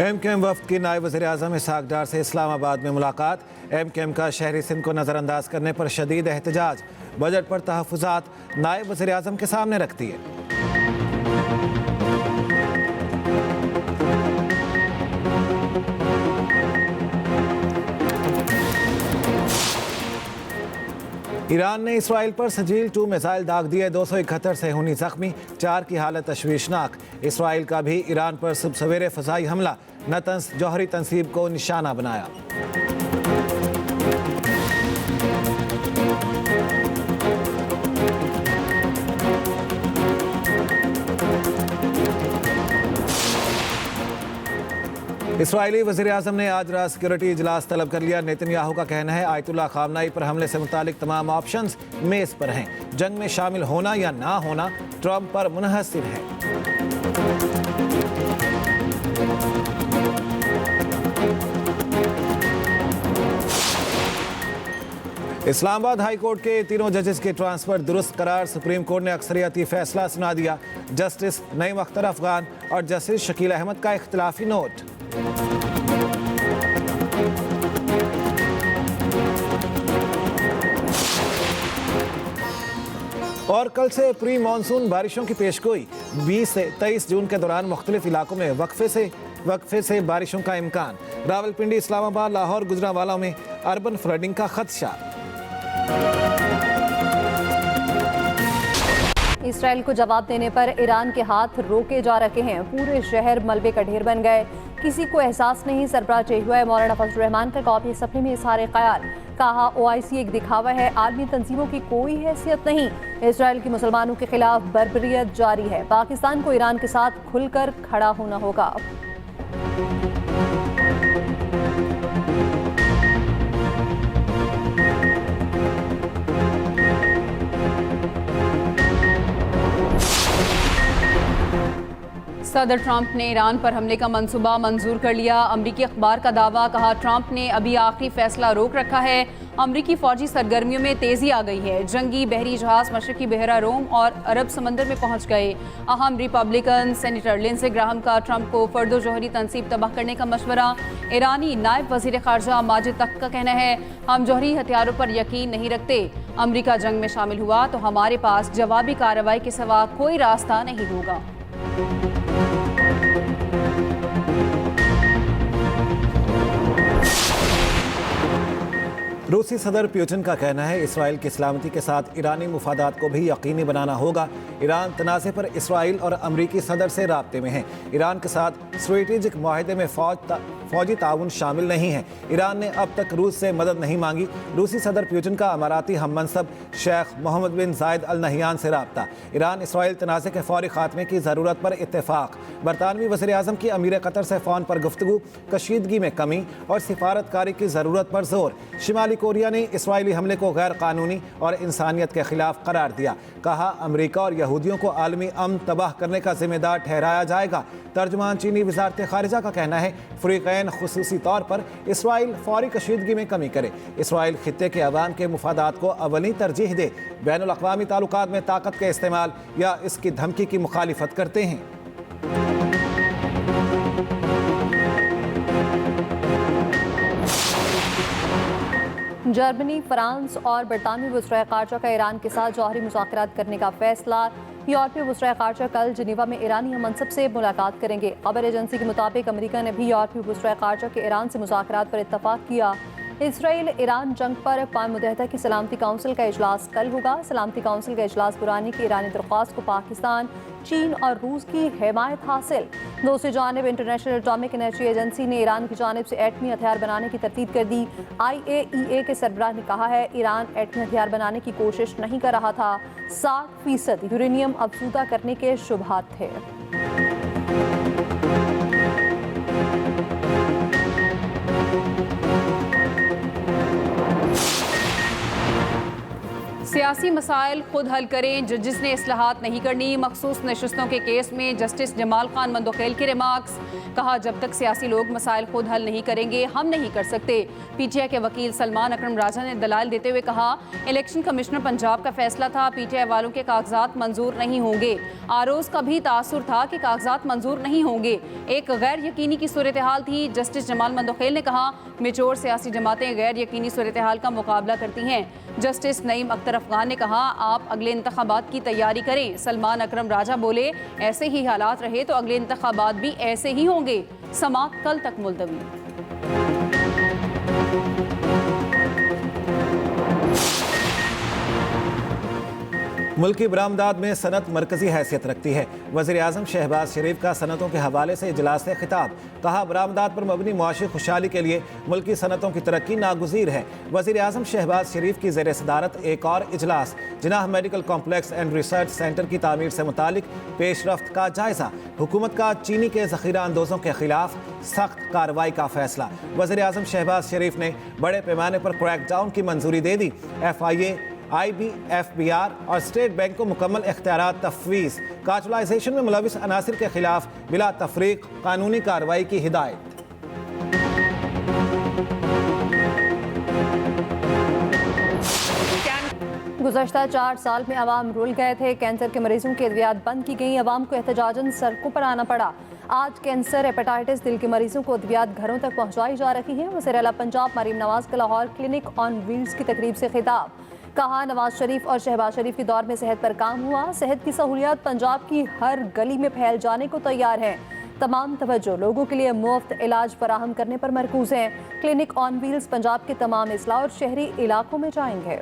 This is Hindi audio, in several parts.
एमक्यूएम वफ्द की नायब वज़ीर-ए-आज़म इसहाक डार से इस्लामाबाद में मुलाकात। एमक्यूएम का शहरी सिंध को नज़रअंदाज करने पर शदीद एहतजाज। बजट पर तहफ़्फ़ुज़ात नायब वज़ीर-ए-आज़म के सामने रखती है। ईरान ने इसराइल पर सजील 2 मिसाइल दाग दिए। 271 सेहूनी जख्मी, 4 की हालत तशवीशनाक। इसराइल का भी ईरान पर सुबह सवेरे फ़ज़ाई हमला, नतंस जौहरी तंसीब को निशाना बनाया। इसराइली वज़ीर-ए-आज़म ने आज रात सिक्योरिटी इजलास तलब कर लिया। नेतन्याहू का कहना है आयतुल्लाह खामनाई पर हमले से मुतालिक तमाम ऑप्शंस मेज़ पर हैं। जंग में शामिल होना या ना होना ट्रंप पर मुनहसर है। इस्लामाबाद हाई कोर्ट के तीनों जजेस के ट्रांसफर दुरुस्त करार। सुप्रीम कोर्ट ने अक्सरियती फैसला सुना दिया। जस्टिस नईम अख्तर अफगान और जस्टिस शकील अहमद का इख्तिलाफी नोट। और कल से प्री मानसून बारिशों की पेशगोई। 20 से 23 जून के दौरान मुख्तलिफ इलाकों में वक्फे से बारिशों का इम्कान। रावलपिंडी, इस्लामाबाद, लाहौर, गुजरांवाला में अर्बन फ्लडिंग का खदशा। इसराइल को जवाब देने पर ईरान के हाथ रोके जा रहे हैं। पूरे शहर मलबे का ढेर बन गए। किसी को एहसास नहीं। सरबराह चाहिए मौलाना फजल रहमान का कॉपी सफे में इज़हार ख्याल। कहा OIC एक दिखावा है, आलमी तंजीमों की कोई हैसियत नहीं। इसराइल की मुसलमानों के खिलाफ बर्बरियत जारी है। पाकिस्तान को ईरान के साथ खुलकर खड़ा होना होगा। सदर ट्रंप ने ईरान पर हमले का मंसूबा मंजूर कर लिया। अमरीकी अखबार का दावा। कहा ट्रंप ने अभी आखिरी फैसला रोक रखा है। अमरीकी फौजी सरगर्मियों में तेजी आ गई है। जंगी बहरी जहाज मशरकी बहरा रोम और अरब समंदर में पहुंच गए। अहम रिपब्लिकन सेनेटर लिंडसे ग्राहम का ट्रंप को फर्दो जौहरी तंसीब तबाह करने का मशवरा। ईरानी नायब वजीर खारजा माजिद तख्त का कहना है हम जौहरी हथियारों पर यकीन नहीं रखते। अमरीका जंग में शामिल हुआ तो हमारे पास जवाबी कार्रवाई के सिवा कोई रास्ता नहीं होगा। रूसी सदर पुतिन का कहना है इसराइल की सलामती के साथ ईरानी मुफादात को भी यकीनी बनाना होगा। ईरान तनाज़े पर इसराइल और अमरीकी सदर से राब्ते में है। ईरान के साथ स्ट्रेटेजिक माहिदे में फौजी ताउन शामिल नहीं है। ईरान ने अब तक रूस से मदद नहीं मांगी। रूसी सदर पुतिन का अमाराती हम मनसब शेख मोहम्मद बिन जायद अल नहयान से राब्ता। ईरान इसराइल तनाज़े के फौरी खात्मे की ज़रूरत पर इत्तेफाक। बरतानवी वज़ीर-ए-आज़म की अमीर कतर से फ़ोन पर गुफ्तगू। कशीदगी में कमी और सिफारतकारी की ज़रूरत पर जोर। शिमाली कोरिया ने इसराइली हमले को गैर कानूनी और इंसानियत के खिलाफ करार दिया। कहा अमरीका और यहूदियों को आलमी अमन तबाह करने का जिम्मेदार ठहराया जाएगा। तर्जुमान चीनी वज़ारत खारिजा का कहना है फ़रीक़ैन खुसूसी तौर पर इसराइल फौरी कशीदगी में कमी करे। इसराइल खित्ते के अवाम के मुफादात को अवली तरजीह दे। बैनुल अक़वामी ताल्लुकात में ताकत के इस्तेमाल या इसकी धमकी की मुखालिफत करते हैं। जर्मनी, फ्रांस और बरतानवी वज़ीर ख़ारजा का ईरान के साथ जौहरी मुज़ाकरात करने का फैसला। यूरोपीय वज़ीर ख़ारजा कल जिनेवा में ईरानी मनसब से मुलाकात करेंगे। खबर एजेंसी के मुताबिक अमेरिका ने भी यूरोपीय वज़ीर ख़ारजा के ईरान से मुज़ाकरात पर इत्तफ़ाक़ किया। इसराइल ईरान जंग पर अक़वाम मुत्तहिदा की सलामती काउंसिल का इजलास कल होगा। सलामती काउंसिल का इजलास बुलाने की ईरानी दरख्वास्त को पाकिस्तान, चीन और रूस की हिमायत हासिल। दूसरी जानिब इंटरनेशनल एटॉमिक एनर्जी एजेंसी ने ईरान की जानिब से एटमी हथियार बनाने की तरतीब कर दी। IAEA के सरबराह ने कहा है ईरान एटमी हथियार बनाने की कोशिश नहीं कर रहा था। 60% यूरेनियम अफज़ूदा करने के शुबहात थे। सियासी मसाइल खुद हल करें, जजिस ने इस्लाहात नहीं करनी। मखसूस नशस्तों के केस में जस्टिस जमाल खान मंदोखेल के रिमार्क्स। कहा, जब तक सियासी लोग मसाइल खुद हल नहीं करेंगे हम नहीं कर सकते। पीटीआई के वकील सलमान अकरम राजा ने दलाल देते हुए कहा, इलेक्शन कमिश्नर पंजाब का फैसला था, पीटीआई वालों के कागजात मंजूर नहीं होंगे। आरोज का भी तासुर था कि कागजात मंजूर नहीं होंगे। एक गैर यकीनी की सूरत हाल थी। जस्टिस जमाल मंदोखेल ने कहा, मेचोर सियासी जमातें गैर यकीनी सूरत हाल का मुकाबला करती हैं। जस्टिस नईम अख्तर अफगान ने कहा, आप अगले इंतखाबात की तैयारी करें। सलमान अकरम राजा बोले, ऐसे ही हालात रहे तो अगले इंतखाबात भी ऐसे ही होंगे। समाअत कल तक मुलतवी। मुल्की बरामदात में सनत मरकजी हैसियत रखती है। वज़ीर आज़म शहबाज शरीफ का सनतों के हवाले से इजलास से खिताब। कहा, बरामदात पर मबनी मुआशी खुशहाली के लिए मुल्की सनतों की तरक्की नागुज़ीर है। वज़ीर आज़म शहबाज शरीफ की ज़ेर सदारत एक और इजलास। Jinnah medical complex and research centre की तामीर से मुतालिक पेशरफ्त का जायज़ा। हुकूमत का चीनी के ज़ख़ीरा अंदोज़ों के खिलाफ सख्त कार्रवाई का फैसला। वज़ीर आज़म शहबाज शरीफ ने बड़े पैमाने पर क्रैकडाउन की मंजूरी दे दी। FIA, IB, FBR और स्टेट बैंक को मुकम्मल इख्तियारात तफवीज़। काचुलाइजेशन में मुलविस अनासिर के खिलाफ बिला तफरीक कानूनी कार्रवाई की हिदायत। गुज़श्ता 4 साल में अवाम रुल गए थे। कैंसर के मरीजों की अद्वियात बंद की गई। अवाम को एहतजाजन सड़कों पर आना पड़ा। आज कैंसर, हेपेटाइटिस, दिल के मरीजों को अद्वियात घरों तक पहुँचाई जा रही है। वज़ीर आला पंजाब मरीम नवाज का लाहौर क्लिनिक ऑन व्हील्स की तकरीब से खिताब। कहा, नवाज शरीफ और शहबाज शरीफ के दौर में सेहत पर काम हुआ। सेहत की सहूलियात पंजाब की हर गली में फैल जाने को तैयार है। तमाम तवज्जो लोगों के लिए मुफ्त इलाज फराहम करने पर मरकूज है। क्लिनिक ऑन व्हील्स पंजाब के तमाम इस्ला और शहरी इलाकों में जाएंगे।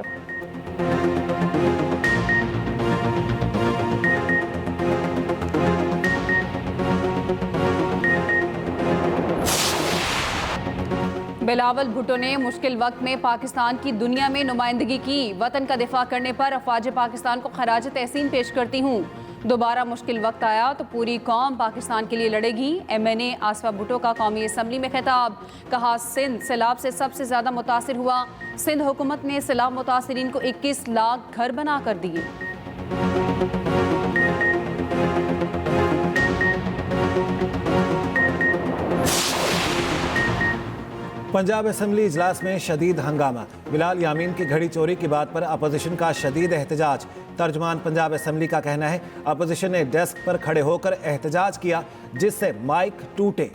बिलावल भुट्टो ने मुश्किल वक्त में पाकिस्तान की दुनिया में नुमाइंदगी की। वतन का दिफा करने पर अफवाज पाकिस्तान को खराज तहसीन पेश करती हूँ। दोबारा मुश्किल वक्त आया तो पूरी कौम पाकिस्तान के लिए लड़ेगी। MNA आसफा भुट्टो का कौमी असम्बली में खिताब। कहा, सिंध सैलाब से सबसे ज़्यादा मुतासिर हुआ। सिंध हुकूमत ने सैलाब मुतासिरीन को 21 लाख घर बना कर दिए। पंजाब असम्बली इजलास में शदीद हंगामा। बिलाल यामीन की घड़ी चोरी की बात पर अपोजिशन का शदीद एहतजाज। तर्जमान पंजाब असम्बली का कहना है, अपोजिशन ने डेस्क पर खड़े होकर एहतजाज किया, जिससे माइक टूटे।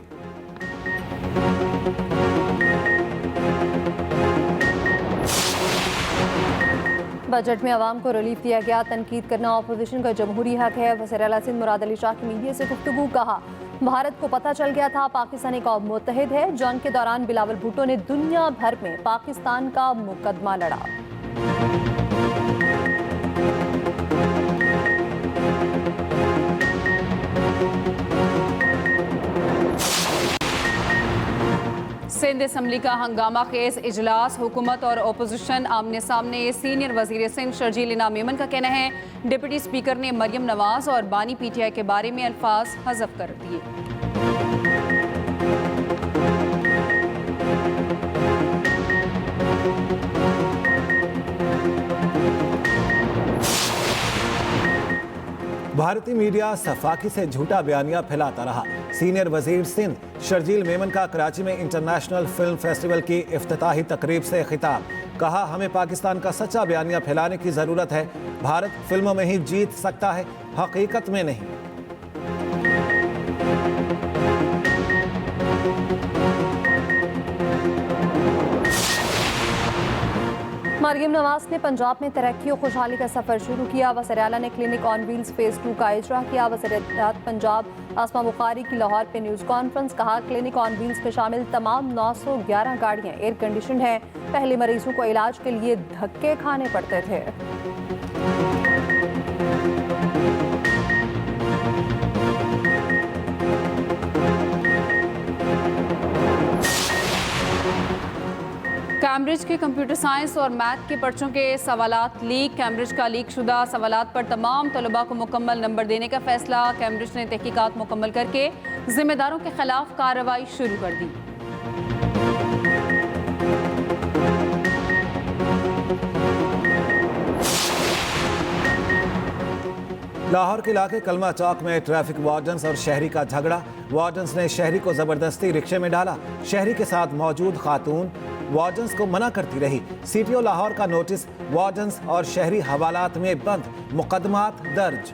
बजट में आवाम को रिलीफ दिया गया। तनकीद करना अपोजिशन का जमहूरी हक है। वज़ीर आला सिंध मुराद अली शाह की मीडिया से गुफ्तगू। कहा, भारत को पता चल गया था पाकिस्तानी कौम मुत्तहिद है। जंग के दौरान बिलावल भुट्टो ने दुनिया भर में पाकिस्तान का मुकदमा लड़ा। सिंध असम्बली का हंगामा खेज इजलास। हुकूमत और अपोजिशन आमने सामने। सीनियर वजीर सिंध शर्जील इनाम मेमन का कहना है, डिप्टी स्पीकर ने मरियम नवाज और बानी PTI के बारे में अल्फाज हज़फ कर दिए। भारतीय मीडिया सफाकी से झूठा बयानिया फैलाता रहा। सीनियर वजीर सिंध शर्जील मेमन का कराची में इंटरनेशनल फिल्म फेस्टिवल की इफ्तिताही तकरीब से खिताब। कहा, हमें पाकिस्तान का सच्चा बयानिया फैलाने की ज़रूरत है। भारत फिल्मों में ही जीत सकता है, हकीकत में नहीं। मरियम नवाज ने पंजाब में तरक्की और खुशहाली का सफर शुरू किया। वज़ीर आला ने क्लिनिक ऑन व्हील्स फेज़ 2 का इजरा किया। वज़ीर पंजाब आसमा बुखारी की लाहौर पे न्यूज़ कॉन्फ्रेंस। कहा, क्लिनिक ऑन व्हील्स में शामिल तमाम 911 गाड़ियाँ एयर कंडीशन हैं। पहले मरीजों को इलाज के लिए धक्के खाने पड़ते थे। कैम्ब्रिज के कंप्यूटर साइंस और मैथ के पर्चों के सवालात लीक। कैम्ब्रिज का लीक शुदा सवालात पर तमाम तलबा को मुकम्मल नंबर देने का फैसला। कैम्ब्रिज ने तहकीकात मुकम्मल करके जिम्मेदारों के खिलाफ कार्रवाई शुरू कर दी। लाहौर के इलाके कलमा चौक में ट्रैफिक वार्डन्स और शहरी का झगड़ा। वार्डन्स ने शहरी को जबरदस्ती रिक्शे में डाला। शहरी के साथ मौजूद खातून वार्डन्स को मना करती रही। सीटीओ लाहौर का नोटिस, वार्डन्स और शहरी हवालात में बंद, मुकदमात दर्ज।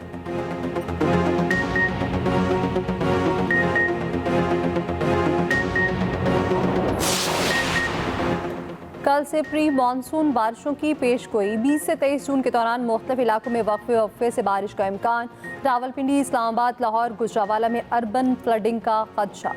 कल से प्री मानसून बारिशों की पेशगोई। 20 से 23 जून के दौरान मुख्तलिफ इलाकों में वक्फे से बारिश का इम्कान। रावलपिंडी, इस्लामाबाद, लाहौर, गुजरावाला में अर्बन फ्लडिंग का खदशा।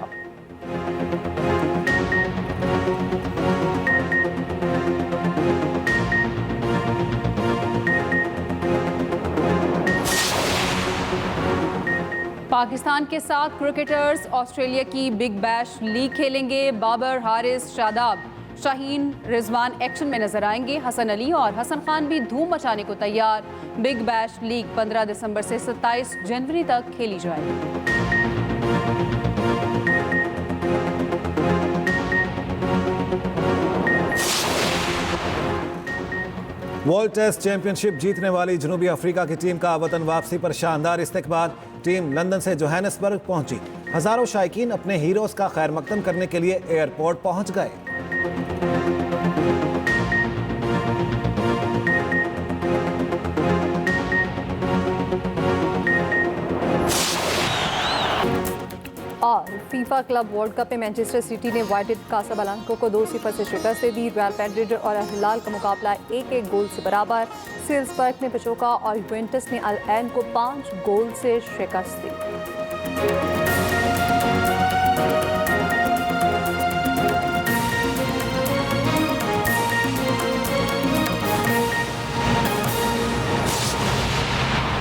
पाकिस्तान के 7 क्रिकेटर्स ऑस्ट्रेलिया की बिग बैश लीग खेलेंगे। बाबर, हारिस, शादाब, शाहीन, रिजवान एक्शन में नजर आएंगे। हसन अली और हसन खान भी धूम मचाने को तैयार। बिग बैश लीग 15 दिसंबर से 27 जनवरी तक खेली जाएगी। वर्ल्ड टेस्ट चैंपियनशिप जीतने वाली जनूबी अफ्रीका की टीम का वतन वापसी पर शानदार इस्तकबाल। टीम लंदन से जोहानिसबर्ग पहुंची। हजारों शायकीन अपने हीरोज का खैर मकदम करने के लिए एयरपोर्ट पहुंच गए। और फीफा क्लब वर्ल्ड कप में मैनचेस्टर सिटी ने वाइडेड कासाब्लांका को 2-0 से शिकस्त दे दी। रियल मैड्रिड और अल हिलाल का मुकाबला 1-1 गोल से बराबर। सेल्सबर्ग ने पचोका और यूवेंटस ने अल ऐन को 5 गोल से शिकस्त दी।